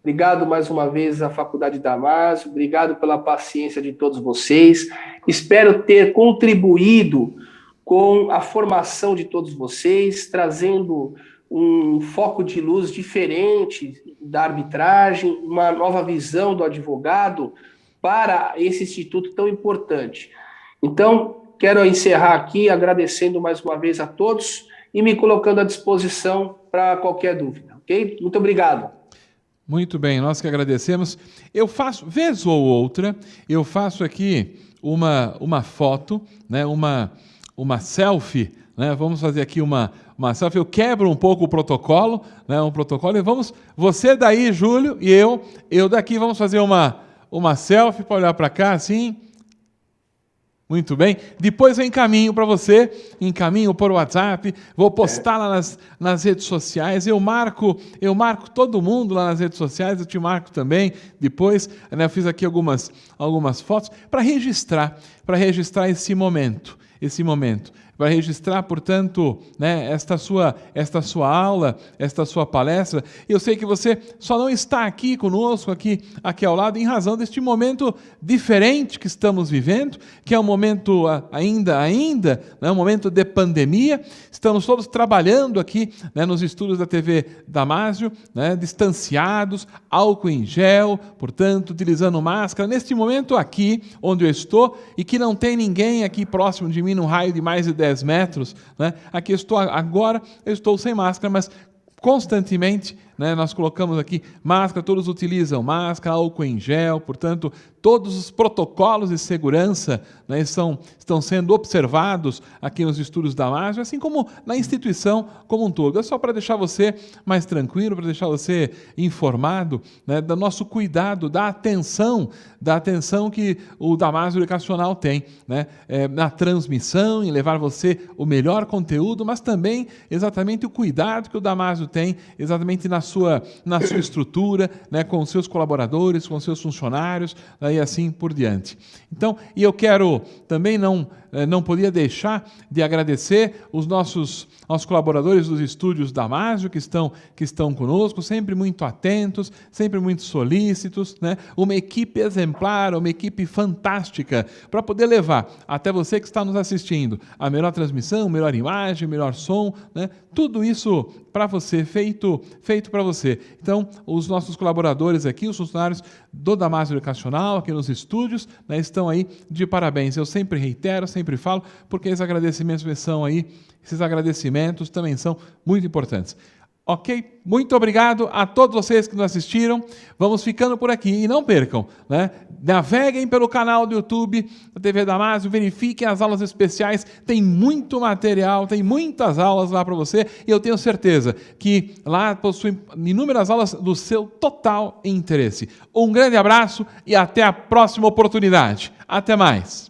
obrigado mais uma vez à Faculdade Damásio, obrigado pela paciência de todos vocês, espero ter contribuído com a formação de todos vocês, trazendo um foco de luz diferente da arbitragem, uma nova visão do advogado para esse instituto tão importante. Então, quero encerrar aqui agradecendo mais uma vez a todos e me colocando à disposição para qualquer dúvida, ok? Muito obrigado. Muito bem, nós que agradecemos. Eu faço, vez ou outra, eu faço aqui uma foto, uma selfie, vamos fazer aqui uma selfie, eu quebro um pouco o protocolo, e vamos, você daí, Júlio, e eu daqui, vamos fazer uma selfie para olhar para cá, assim. Muito bem. Depois eu encaminho para você, encaminho por WhatsApp, vou postar lá nas redes sociais, eu marco todo mundo lá nas redes sociais, eu te marco também depois, eu fiz aqui algumas fotos para registrar esse momento, vai registrar, portanto, né, esta sua aula, esta sua palestra. Eu sei que você só não está aqui conosco, aqui ao lado, em razão deste momento diferente que estamos vivendo, que é um momento ainda, né, um momento de pandemia. Estamos todos trabalhando aqui, né, nos estúdios da TV Damásio, né, distanciados, álcool em gel, portanto, utilizando máscara. Neste momento aqui, onde eu estou, e que não tem ninguém aqui próximo de mim, num raio de mais de 10 metros, né, aqui estou agora, eu estou sem máscara, mas constantemente, né, nós colocamos aqui máscara, todos utilizam máscara, álcool em gel, portanto, todos os protocolos de segurança, né, estão sendo observados aqui nos estúdios da Damásio, assim como na instituição como um todo. É só para deixar você mais tranquilo, para deixar você informado, né, do nosso cuidado, da atenção que o Damásio Educacional tem, né, na transmissão, em levar você o melhor conteúdo, mas também exatamente o cuidado que o Damásio tem, exatamente na sua estrutura, né, com os seus colaboradores, com os seus funcionários, né, e assim por diante. Então, e eu quero também não podia deixar de agradecer os nossos colaboradores dos estúdios Damásio que estão conosco, sempre muito atentos, sempre muito solícitos, né? Uma equipe exemplar, uma equipe fantástica, para poder levar até você que está nos assistindo a melhor transmissão, melhor imagem, melhor som, né? Tudo isso para você, feito para você. Então, os nossos colaboradores aqui, os funcionários do Damásio Educacional, aqui nos estúdios, né, estão aí de parabéns. Eu sempre reitero, sempre falo, porque esses agradecimentos também são muito importantes. Ok? Muito obrigado a todos vocês que nos assistiram. Vamos ficando por aqui e não percam, né? Naveguem pelo canal do YouTube da TV Damásio, verifiquem as aulas especiais, tem muito material, tem muitas aulas lá para você e eu tenho certeza que lá possuem inúmeras aulas do seu total interesse. Um grande abraço e até a próxima oportunidade. Até mais!